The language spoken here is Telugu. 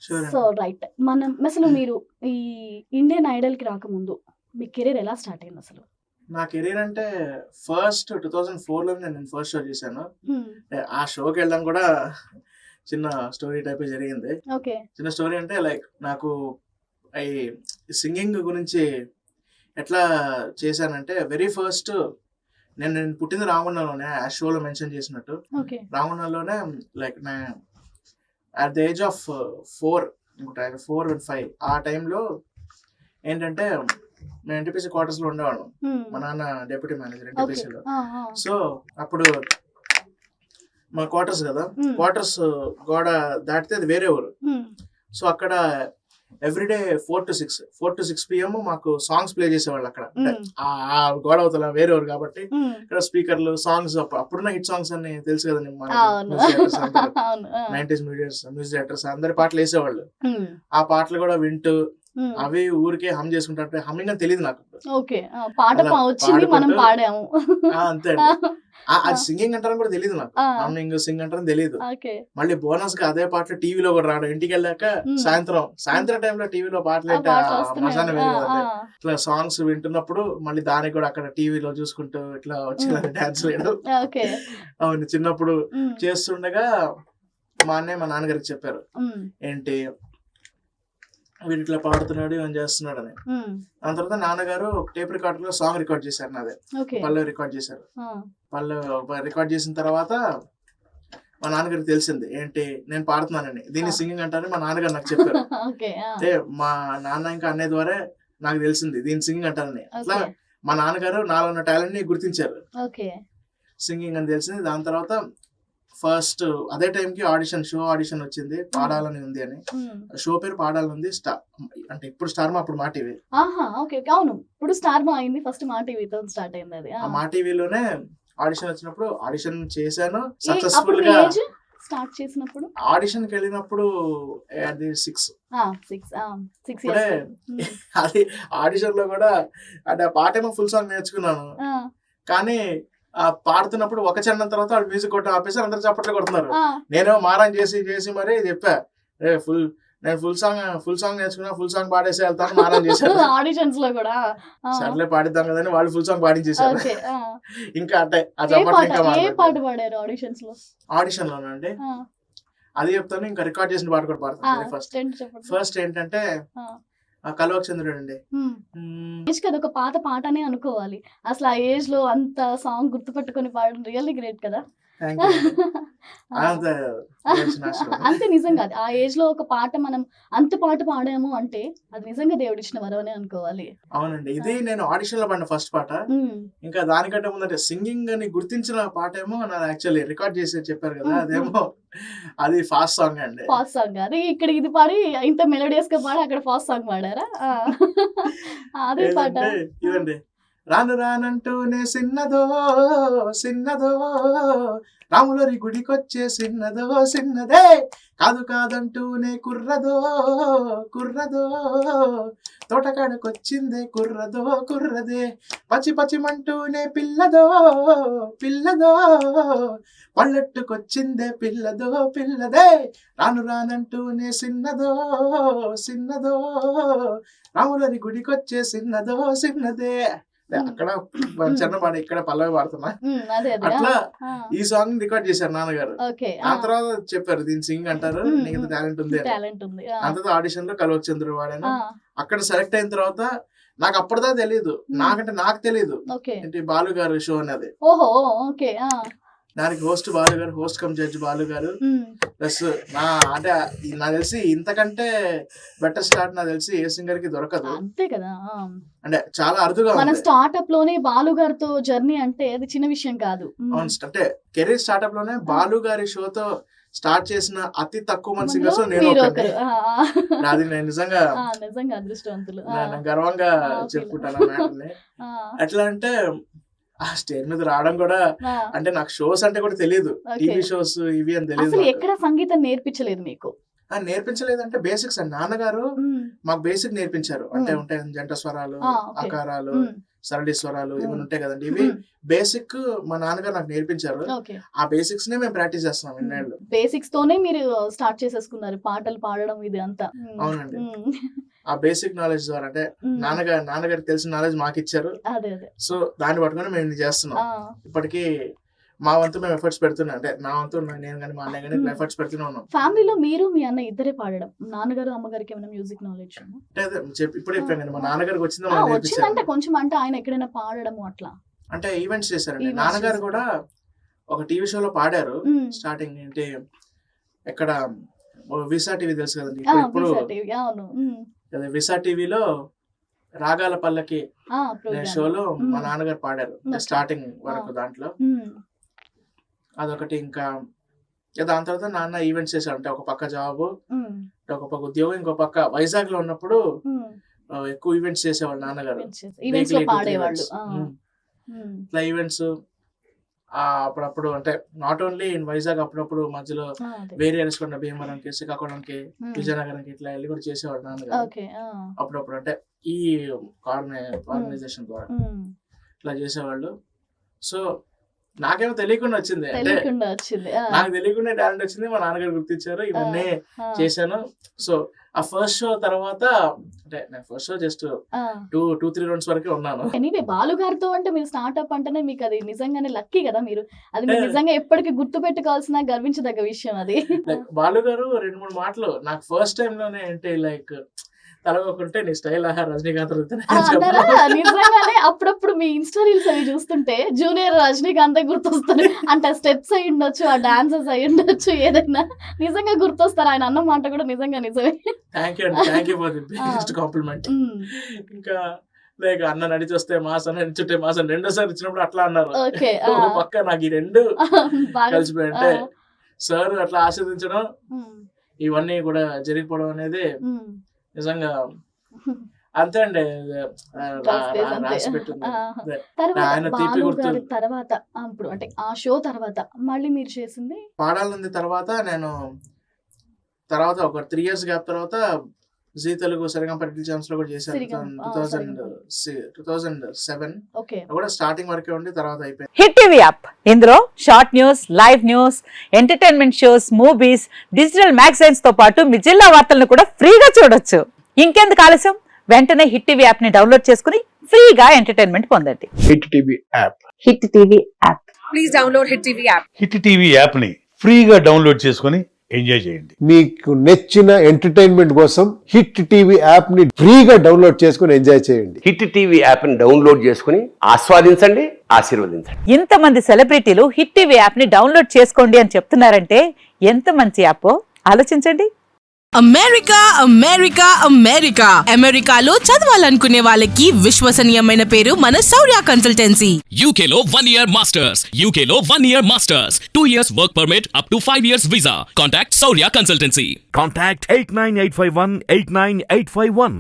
షూర్ సో అండి. రైట్. అసలు మీరు ఈ ఇండియన్ ఐడల్‌కి రాకముందు మీ కెరీర్ ఎలా స్టార్ట్ అయింది అసలు? నా కెరీర్ అంటే ఫస్ట్ 2004లోనే నేను ఫస్ట్ షో చేశాను. హ్మ్. ఆ షోకెళ్ళడం కూడా చిన్న స్టోరీ టైపే జరిగింది. ఓకే. చిన్న స్టోరీ అంటే లైక్ నాకు ఈ సింగింగ్ గురించి ఎట్లా చేశానంటే వెరీ ఫస్ట్ నేను పుట్టింది రామగుండంలోనే ఆ షోలో మెన్షన్ చేసినట్టు. ఓకే. రామగుండంలోనే like at the age of 4 అనుకుంటా 4 అండ్ 5 ఆ టైంలో ఏంటంటే మేము ఎన్టీపీసీ క్వార్టర్స్‌లో ఉండేవాళ్ళం. హ్మ్. మా నాన్న డెప్యూటీ మేనేజర్ ఓకే. ఎన్టీపీసీలో. ఆ! ఆ! సో, అప్పుడు మా క్వార్టర్స్ గదా! హ్మ్. క్వార్టర్స్ గోడ దాటితే అది వేరే ఊరు. హ్మ్. సో, అక్కడ ఎవ్రీడే 4-6 PM మాకు సాంగ్స్ ప్లే చేసేవాళ్ళక్కడ. అంటే హ్మ్. ఆ గోడ అవతల వేరే ఊరు కాబట్టి హ్మ్. ఇక్కడ స్పీకర్‌లు, సాంగ్స్ అప్పుడున్న హిట్ సాంగ్స్ అన్ని తెలుసు కదండీ మనకి అవును. మ్యూజిక్ డైరెక్టర్స్ అందరూ. అవును. ఆ! 90s మ్యూజిక్ డైరెక్టర్స్ అందరి పాటలేసేవాళ్ళు. హ్మ్. ఆ పాటలు గూడా వింటూ హ్మ్. అవి ఊరికే హమ్ చేసుకుంటా అంటే హమ్మింగ్ అని తెలీదు నాకు. ఓకే. ఆ! పాట అలా వచ్చింది మనం పాడుకుంటూ పాడాము. అంతే అండి. ఆ! అది సింగింగ్ అంటారని కూడా తెలీదు నాకు. ఆ! హమ్మింగ్, సింగ్ అంటారని తెలీదు. ఓకే. మళ్ళీ బోనస్‌గా అదే పాటలు టీవీలో కూడా రావడం. ఇంటికెళ్ళాక హ్మ్. సాయంత్రం టైంలో టీవీలో ఆ పాటలంటే పాటలొస్తున్నాయి. మజానే ఆ! వేరు ఆ! కదండీ. ఇట్లా సాంగ్స్ వింటున్నప్పుడు మళ్ళీ దానికి కూడా అక్కడ టీవీలో చూసుకుంటూ ఇట్లా హ్మ్. వచ్చేదాన్ని డాన్స్ వేయడం. ఓకే. అవును. చిన్నప్పుడు హ్మ్. చేస్తుండగా మా అన్నయ్య మా నాన్నగారికి చెప్పారు. హ్మ్. ఏంటి వీడు ఇట్లా పాడుతున్నాడు, ఏం చేస్తున్నాడని. హ్మ్. దాని తర్వాత నాన్నగారు టేప్ రికార్డర్‌లో సాంగ్ రికార్డ్ చేశారు నాదే. ఓకే. పల్లవి రికార్డ్ చేశారు. ఆ! పల్లవి రికార్డ్ చేసిన తర్వాత మా నాన్నగారికి తెలిసింది. ఏంటి నేను పాడుతున్నానని. ఆ! దీన్ని సింగింగ్ అంటారని మా నాన్నగారు నాకు చెప్పారు. ఓకే. ఆ! అంటే మా నాన్న ఇంకా అన్నయ్య ద్వారా నాకు తెలిసింది. దీన్ని సింగింగ్ అంటారని. అట్లా ఓకే. మా నాన్నగారు నాలో ఉన్న టాలెంట్‌ని గుర్తించారు. ఓకే. సింగింగ్ అని తెలిసింది. దాని తర్వాత ఫస్ట్ అదే టైంకి షో ఆడిషన్ వచ్చింది. హ్మ్. పాడాలని ఉంది అని. హ్మ్. షో పేరు పాడాలని ఉంది. అంటే ఇప్పుడు స్టార్ మా అప్పుడు మా టీవీ. ఆహా! ఓకే. ఓకే. అవును. ఇప్పుడు స్టార్ మా అయింది. ఫస్ట్ మా టీవీతో స్టార్ట్ అయిందది. ఆ! ఆ మా టీవీలోనే ఆడిషన్ వచ్చినప్పుడు ఆడిషన్ చేశాను. అప్పుడు మీ సక్సెస్‌ఫుల్‌గా ఏజ్ స్టార్ట్ చేసినప్పుడు? ఆడిషన్‌కెళ్ళినప్పుడు అది 6 ఆ! 6 అప్పుడే ఇయర్స్. హ్మ్. అది ఆడిషన్‌లో గూడా అంటే ఆ పాటేమో ఫుల్ సాంగ్ నేర్చుకున్నాను. ఆ! కానీ పాడుతున్నప్పుడు ఒక చరణం తర్వాత ఆడు మ్యూజిక్ కొట్టడం ఆపేసి అందరూ చప్పట్లు కొడుతున్నారు. ఆ! నేనేమో మారం చేసి మరీ చెప్పా. "ఏయ్! నేను ఫుల్ సాంగ్ నేర్చుకున్నా. ఫుల్ సాంగ్ పాడేసి ఎళ్తాను" మారం చేశాను. ఆడిషన్స్‌లో గూడా. ఆ! సర్లే పాడిద్దాం కదా! అని వాళ్ళు ఫుల్ సాంగ్ పాడించేశారు. ఓకే. ఆ! ఇంకా అంటే ఆ ఏ చప్పట్లు పాట? ఇంకా ఏ పాట మారిపోయాయి. పాడారు ఆడిషన్స్‌లో? ఆడిషన్‌లోనా అండి? ఆ! అది చెప్తాను. ఇంకా రికార్డ్ చేసిన పాట కూడా పాడతాను ఆ! Very first. చెప్పండి. ఫస్ట్ ఏంటంటే ఆ! 'కలువక చంద్రుడండి.' హ్మ్. హ్మ్. ఏజ్‌కి అదొక పాత పాటనే అనుకోవాలి. అసలు ఆ ఏజ్‌లో అంత సాంగ్ గుర్తుపెట్టుకొని పాడడం రియల్లీ గ్రేట్ కదా! థాంక్ యూ అండి. ఆ! అంత దేవుడిచ్చిన ఆశీర్వాదం. అంతే నిజంగా. ఆ ఏజ్‌లో ఒక పాట మనం అంత పాట పాడాము అంటే అది నిజంగా దేవుడిచ్చిన వరమనే అనుకోవాలి. అవునండి. ఆ! ఇది నేను ఆడిషన్‌లో పాడిన ఫస్ట్ పాట. హ్మ్. ఇంకా దానికంటే ముందంటే సింగింగ్ అని గుర్తించిన పాటేమో నాది యాక్చువల్లీ రికార్డ్ చేసి చెప్పారు కదా! హ్మ్. హ్మ్. అదేమో అది ఫాస్ట్ సాంగే అండి. Fast song. అది ఇక్కడ ఇది పాడి ఇంత మెలోడియస్‌గా పాడి అక్కడ ఫాస్ట్ సాంగ్ పాడారా? ఆ! అదే పాట. ఏదంటే ఆ! ఇదండి. రాను రానంటూనే సిన్నదో రాములరి గుడికొచ్చే సిన్నదే కాదంటూనే కుర్రదో తోటకాడకొచ్చిందే కుర్రదే పచ్చిమంటూనే పిల్లదో పల్లెట్టుకొచ్చిందే పిల్లదే రానంటూనే సిన్నదో రాములరి గుడికొచ్చే సిన్నదే హ్మ్. అక్కడ హ్మ్. చరణం పాడి ఇక్కడ పల్లవి పాడుతున్నా. హ్మ్. అదే. ఆ! అట్లా ఆ! ఈ సాంగ్ రికార్డ్ చేశారు నాన్నగారు. ఓకే. ఆ! దాని తర్వాత చెప్పారు దీన్ని సింగింగ్ అంటారు. హ్మ్. నీకింత హ్మ్. టాలెంట్ ఉంది అని. టాలెంట్ ఉంది. ఆ! దాని తర్వాత ఆడిషన్‌లో 'కలువక చంద్రుడు' పాడాను. ఆ! అక్కడ సెలెక్ట్ అయిన తర్వాత నాకు అప్పటిదాకా తెలీదు. హ్మ్. నాకు తెలీదు. ఓకే. ఏంటి బాలు గారి షో అన్నది. ఓహో! ఓకే. ఆ! దానికి హోస్ట్ బాలు గారు. హోస్ట్ కమ్ జడ్జ్ బాలు గారు. హ్మ్. ప్లస్ అంటే నాకు తెలిసి ఇంతకంటే బెటర్ స్టార్ట్ నాకు తెలిసి ఏ సింగర్‌కి దొరకదు. అంతే కదా! ఆ! అంటే చాలా అరుదుగా మన ఉంది. స్టార్టప్‌లోనే బాలు గారితో జర్నీ అంటే అది చిన్న విషయం కాదు. హ్మ్. అవును. అంటే కెరీర్ స్టార్టప్‌లోనే ఆ! బాలు గారి షోతో స్టార్ట్ చేసిన అతి తక్కువ మంది మందిలో సింగర్స్‌లో నేను మీరు ఒకడిని. ఒకరు. ఆ! ఆ! అది నేను నిజంగా ఆ! నిజంగా అదృష్టవంతులు. ఆ! నేను గర్వంగా ఆ! చెప్పుకుంటాను ఆ మ్యాటర్‌ని. ఆ! ఎట్లా అంటే ఆ స్టేజ్ మీద రావడం కూడా ఆ! అంటే నాకు షోస్ అంటే కూడా తెలీదు. ఓకే. టీవీ షోస్ ఇవి అని తెలీదు అసలు నాకు. ఎక్కడ సంగీతం నేర్పించలేదు మీకు? నేర్పించలేదంటే బేసిక్స్ అండి. నాన్నగారు హ్మ్. మాకు బేసిక్ నేర్పించారు. అంటే హ్మ్. ఉంటాయి జంట స్వరాలు, ఆ! ఓకే. ఆకారాలు, హ్మ్. సరళి స్వరాలు ఇవన్నీ ఉంటాయి కదండి. ఇవి బేసిక్ మా నాన్నగారు నాకు నేర్పించారు. ఓకే. ఆ బేసిక్స్ నే మేము ప్రాక్టీస్ చేస్తున్నాం ఇన్నేళ్ళు. బేసిక్స్ తోనే మీరు స్టార్ట్ చేసేసుకున్నారు పాటలు పాడడం ఇది అంతా. అవునండి. ఆ బేసిక్ నాలెడ్జ్ ద్వారా అంటే నాన్నగారికి తెలిసిన నాలెడ్జ్ మాకు ఇచ్చారు. అదే అదే. సో దాన్ని పట్టుకొని మేము ఇది చేస్తున్నాం. ఇప్పటికీ మా వంతు మేము ఎఫర్ట్స్ పెడుతున్నాం. అంటే నా వంతు నేను కానీ మా అన్నయ్య కానీ ఎఫర్ట్స్ పెడుతూనే ఉన్నాం. ఫ్యామిలీలో మీరు మీ అన్న ఇద్దరే పాడడం, నాన్నగారు అమ్మగారికి ఏమైనా మ్యూజిక్ నాలెడ్జ్ అంటే ఇప్పుడు చెప్పాను కదా, మా నాన్నగారికి వచ్చిందంటే కొంచెం, అంటే ఆయన ఎక్కడైనా పాడడము అట్లా అంటే ఈవెంట్స్ చేశారండి. నాన్నగారు కూడా ఒక టీవీ షోలో పాడారు. స్టార్టింగ్ ఏంటి ఎక్కడ విసా టీవీ తెలుసు కదండి, ఇప్పుడు విసా టీవీలో రాగాల పల్లకి షోలో మా నాన్నగారు పాడారు స్టార్టింగ్ వరకు. దాంట్లో అదొకటి. ఇంకా దాని తర్వాత నాన్న ఈవెంట్స్ చేశారు. అంటే ఒక పక్క జాబ్, ఒక పక్క ఉద్యోగం, ఇంకో పక్క వైజాగ్ లో ఉన్నప్పుడు ఎక్కువ ఈవెంట్స్ చేసేవాళ్ళు నాన్నగారు. ఇట్లా ఈవెంట్స్ అప్పుడప్పుడు అంటే నాట్ ఓన్లీ ఇన్ వైజాగ్, అప్పుడప్పుడు మధ్యలో వేరే ఎరుసుకున్న భీమవరంకి, శ్రీకాకుళంకి, విజయనగరంకి ఇట్లా వెళ్ళి కూడా చేసేవాడు నాన్నగారు అప్పుడప్పుడు. అంటే ఈ ఆర్గనైజేషన్ ద్వారా ఇట్లా చేసేవాళ్ళు. సో నాకేమో తెలియకుండా వచ్చింది, అంటే నాకు తెలియకుండా టాలెంట్ వచ్చింది. మా నాన్నగారు గుర్తించారు, ఇవన్నీ చేశాను. సో ఆ ఫస్ట్ షో తర్వాత అంటే నేను ఫస్ట్ షో జస్ట్ 2-3 రౌండ్స్ వరకే ఉన్నాను. ఎనీవే బాలు గారితో అంటే మీరు స్టార్ట్అప్ అంటేనే మీకు అది నిజంగానే లక్కీ కదా. మీరు అది మీరు నిజంగా ఎప్పటికీ గుర్తు పెట్టుకోవాల్సిన గర్వించదగ్గ విషయం అది. బాలు గారు 2-3 మాటలు నాకు ఫస్ట్ టైం లోనే అంటే లైక్ తలగొకుంటే నీ స్టైల్ రజనీకాంత్ నిజంగానే అప్పుడప్పుడు మీ ఇన్స్టా రీల్స్ అవి చూస్తుంటే జూనియర్ రజనీకాంత్ గుర్తొస్తారు. అంటే స్టెప్స్ అయి ఉండొచ్చు, ఆ డాన్సెస్ అయి ఉండొచ్చు, ఏదైనా నిజంగా గుర్తొస్తారు. ఆయన అన్న మాట కూడా నిజంగా నిజమే. Thank you for the best compliment. ఇంకా లైక్ అన్న నడిచి వస్తే మాస్, అన్న నడిచుంటే మాస్ అని రెండోసారి ఇచ్చినప్పుడు అట్లా అన్నారు. పక్క నాకు ఈ రెండు కలిసిపోయి అంటే సార్ అట్లా ఆస్వాదించడం ఇవన్నీ కూడా జరిగిపోవడం అనేది నిజంగా అంతే అండి. తర్వాత అప్పుడు అంటే ఆ షో తర్వాత మళ్ళీ మీరు చేసింది పాడాలంది. తర్వాత నేను తర్వాత ఒక 3 years గ్యాప్ తర్వాత జీ తెలుగు సరిగమ ఛాన్స్ లో కూడా చేశాను 2007. కూడా స్టార్టింగ్ వరకే ఉండి తర్వాత అయిపోయింది. హిట్ టీవీ యాప్, ఇందులో short news, live news, entertainment shows, movies, digital magazines తో పాటు మీ జిల్లా వార్తలను కూడా ఫ్రీగా చూడొచ్చు. ఇంకెందుకు ఆలస్యం, వెంటనే హిట్ టీవీ యాప్ ని డౌన్లోడ్ చేసుకుని ఫ్రీగా ఎంటర్టైన్మెంట్ పొందండి. Hit TV app, hit TV app, please download hit TV app. Hit TV app ని ఫ్రీగా డౌన్లోడ్ చేసుకుని ఎంజాయ్ చేయండి. మీకు నచ్చిన ఎంటర్టైన్మెంట్ కోసం హిట్ టీవీ యాప్ ని ఫ్రీగా డౌన్లోడ్ చేసుకుని ఎంజాయ్ చేయండి. హిట్ టీవీ యాప్ ని డౌన్లోడ్ చేసుకుని ఆస్వాదించండి, ఆశీర్వదించండి. ఇంతమంది సెలబ్రిటీలు హిట్ టీవీ యాప్ ని డౌన్లోడ్ చేసుకోండి అని చెప్తున్నారంటే ఎంత మంచి యాప్ ఆలోచించండి. అమెరికా అమెరికా అమెరికా అమెరికాలో చదవాలనుకునే వాళ్ళకి విశ్వసనీయమైన పేరు మన శౌర్య కన్సల్టెన్సీ. UK లో 1 year masters, UK లో 1 year masters, 2 years work permit up to 5 years visa. Contact Saurya Consultancy. Contact 89851 89851.